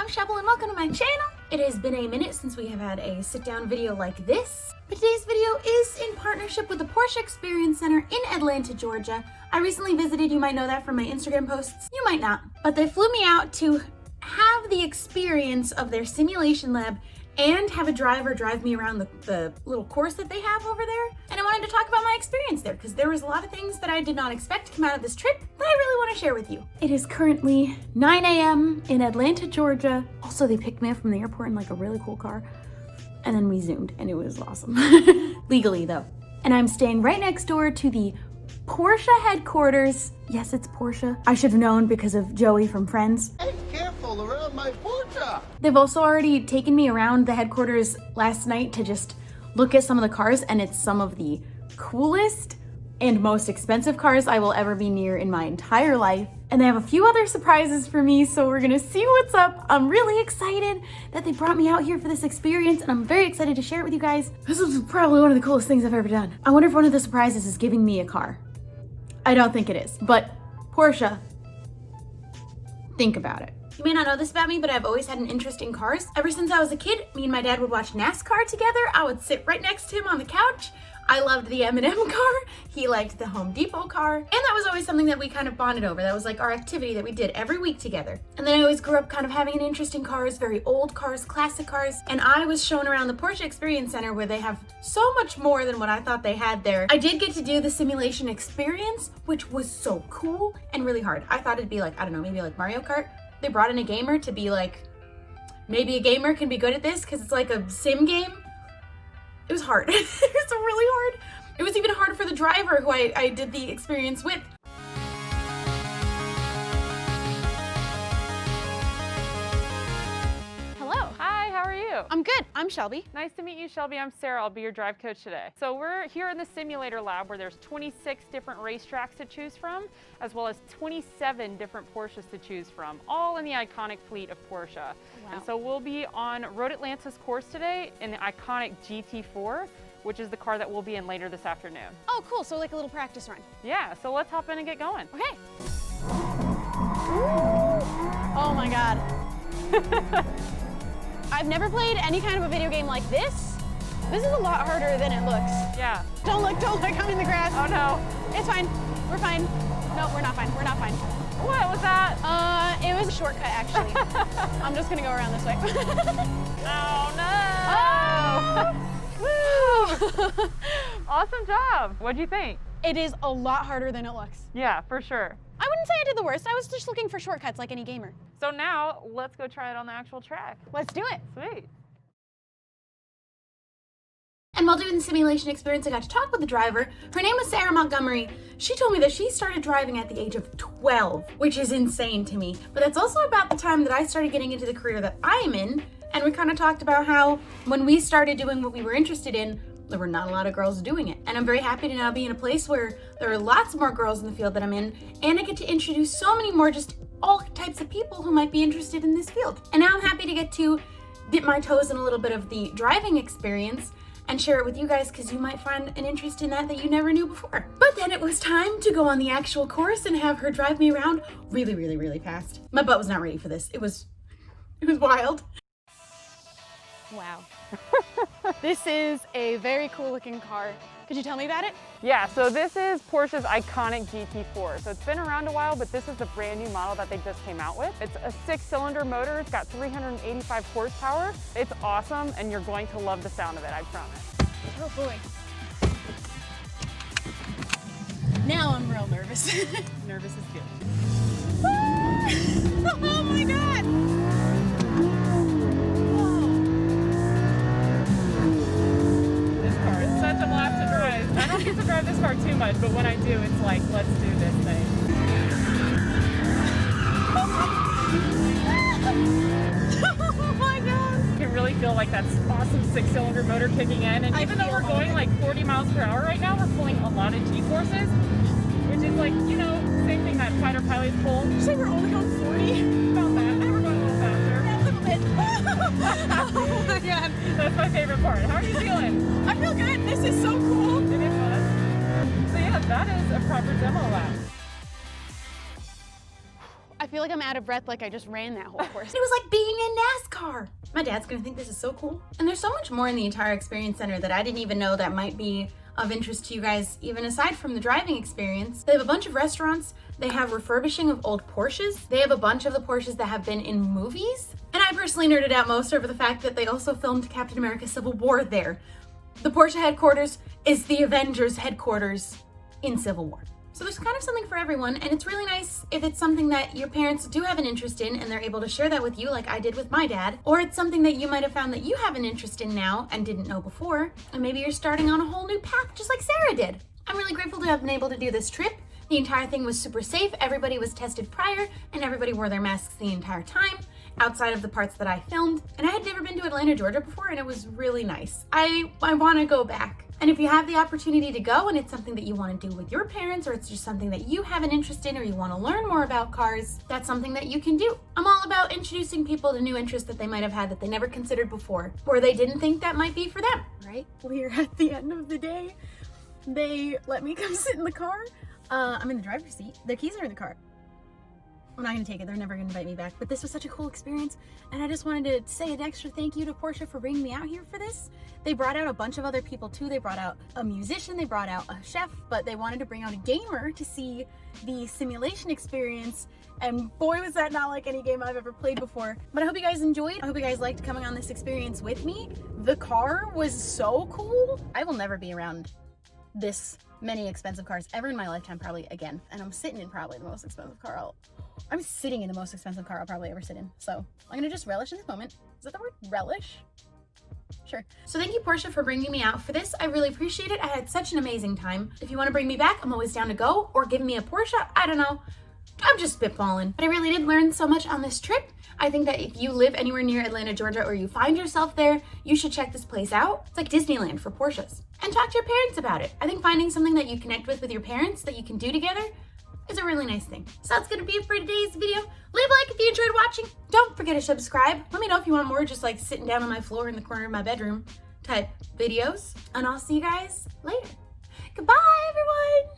I'm Shubble and welcome to my channel. It has been a minute since we have had a sit-down video like this, but today's video is in partnership with the Porsche Exhibition Center in Atlanta, Georgia. I recently visited, you might know that from my Instagram posts, you might not, but they flew me out to have the experience of their simulation lab and have a driver drive me around the little course that they have over there. And I wanted to talk about my experience there because there was a lot of things that I did not expect to come out of this trip that I really want to share with you. It is currently 9 a.m. in Atlanta, Georgia. Also, they picked me up from the airport in like a really cool car. And then we zoomed and it was awesome. Legally though. And I'm staying right next door to the Porsche Headquarters. Yes, it's Porsche. I should have known because of Joey from Friends. Hey, careful around my Porsche. They've also already taken me around the headquarters last night to just look at some of the cars, and it's some of the coolest and most expensive cars I will ever be near in my entire life. And they have a few other surprises for me, so we're gonna see what's up. I'm really excited that they brought me out here for this experience, and I'm very excited to share it with you guys. This is probably one of the coolest things I've ever done. I wonder if one of the surprises is giving me a car. I don't think it is, but Porsche, think about it. You may not know this about me, but I've always had an interest in cars. Ever since I was a kid, me and my dad would watch NASCAR together. I would sit right next to him on the couch. I loved the M&M car. He liked the Home Depot car. And that was always something that we kind of bonded over. That was like our activity that we did every week together. And then I always grew up kind of having an interest in cars, very old cars, classic cars. And I was shown around the Porsche Exhibition Center where they have so much more than what I thought they had there. I did get to do the simulation experience, which was so cool and really hard. I thought it'd be like, I don't know, maybe like Mario Kart. They brought in a gamer to be like, maybe a gamer can be good at this because it's like a sim game. It was hard. It was really hard. It was even hard for the driver who I did the experience with. Hello. Hi, how are you? I'm good. I'm Shelby. Nice to meet you, Shelby. I'm Sarah. I'll be your drive coach today. So we're here in the simulator lab where there's 26 different racetracks to choose from, as well as 27 different Porsches to choose from, all in the iconic fleet of Porsche. Wow. And so we'll be on Road Atlanta's course today in the iconic GT4, which is the car that we'll be in later this afternoon. Oh, cool. So like a little practice run. Yeah, so let's hop in and get going. Okay. Oh my God. I've never played any kind of a video game like this. This is a lot harder than it looks. Yeah. Don't look, I'm in the grass. Oh no. It's fine. We're fine. No, we're not fine. We're not fine. What was that? It was a shortcut actually. I'm just gonna go around this way. Oh no. Oh! Woo! Awesome job. What'd you think? It is a lot harder than it looks. Yeah, for sure. I wouldn't say I did the worst. I was just looking for shortcuts like any gamer. So now let's go try it on the actual track. Let's do it. Sweet. And while doing the simulation experience, I got to talk with the driver. Her name was Sarah Montgomery. She told me that she started driving at the age of 12, which is insane to me. But that's also about the time that I started getting into the career that I am in. And we kind of talked about how when we started doing what we were interested in, there were not a lot of girls doing it. And I'm very happy to now be in a place where there are lots more girls in the field that I'm in, and I get to introduce so many more just all types of people who might be interested in this field. And now I'm happy to get to dip my toes in a little bit of the driving experience and share it with you guys because you might find an interest in that you never knew before. But then it was time to go on the actual course and have her drive me around really, really, really fast. My butt was not ready for this. It was wild. Wow. This is a very cool looking car. Could you tell me about it? Yeah, so this is Porsche's iconic GT4. So it's been around a while, but this is the brand new model that they just came out with. It's a 6-cylinder motor. It's got 385 horsepower. It's awesome, and you're going to love the sound of it, I promise. Oh boy. Now I'm real nervous. Nervous is good. Oh my God. This car is such a blast to drive. I don't get to drive this car too much, but when I do, it's like, let's do this thing. Oh my God. You can really feel like that awesome 6-cylinder motor kicking in. And even though we're going like 40 miles per hour right now, we're pulling a lot of G-forces, which is like, you know, same thing that fighter pilots pull. Did you say we're only going 40? About that. We're going a little faster. Yeah, a little bit. Oh my God. That's my favorite part. How are you feeling? I feel good. This is so cool. It is fun. So yeah, that is a proper demo lap. I feel like I'm out of breath, like I just ran that whole course. It was like being in NASCAR. My dad's gonna think this is so cool. And there's so much more in the entire experience center that I didn't even know that might be of interest to you guys, even aside from the driving experience. They have a bunch of restaurants. They have refurbishing of old Porsches. They have a bunch of the Porsches that have been in movies. And I personally nerded out most over the fact that they also filmed Captain America Civil War there. The Porsche headquarters is the Avengers headquarters in Civil War. So there's kind of something for everyone, and it's really nice if it's something that your parents do have an interest in and they're able to share that with you like I did with my dad, or it's something that you might have found that you have an interest in now and didn't know before, and maybe you're starting on a whole new path just like Sarah did. I'm really grateful to have been able to do this trip. The entire thing was super safe, everybody was tested prior, and everybody wore their masks the entire time, outside of the parts that I filmed. And I had never been to Atlanta, Georgia before, and it was really nice. I want to go back. And if you have the opportunity to go and it's something that you want to do with your parents, or it's just something that you have an interest in or you want to learn more about cars, that's something that you can do. I'm all about introducing people to new interests that they might have had that they never considered before, or they didn't think that might be for them, right? We're at the end of the day. They let me come sit in the car. I'm in the driver's seat. The keys are in the car. I'm not gonna take it, they're never gonna invite me back, but this was such a cool experience, and I just wanted to say an extra thank you to Porsche for bringing me out here for this. They brought out a bunch of other people too. They brought out a musician, they brought out a chef, but they wanted to bring out a gamer to see the simulation experience, and boy was that not like any game I've ever played before. But I hope you guys enjoyed. I hope you guys liked coming on this experience with me. The car was so cool. I will never be around this many expensive cars ever in my lifetime, probably again, and I'm sitting in probably the most expensive car I'm sitting in the most expensive car I'll probably ever sit in. So I'm gonna just relish in this moment. Is that the word? Relish? Sure. So thank you, Porsche, for bringing me out for this. I really appreciate it. I had such an amazing time. If you want to bring me back, I'm always down to go, or give me a Porsche. I don't know. I'm just spitballing. But I really did learn so much on this trip. I think that if you live anywhere near Atlanta, Georgia, or you find yourself there, you should check this place out. It's like Disneyland for Porsches. And talk to your parents about it. I think finding something that you connect with your parents that you can do together is a really nice thing. So that's gonna be it for today's video. Leave a like if you enjoyed watching. Don't forget to subscribe. Let me know if you want more just like sitting down on my floor in the corner of my bedroom type videos. And I'll see you guys later. Goodbye, everyone.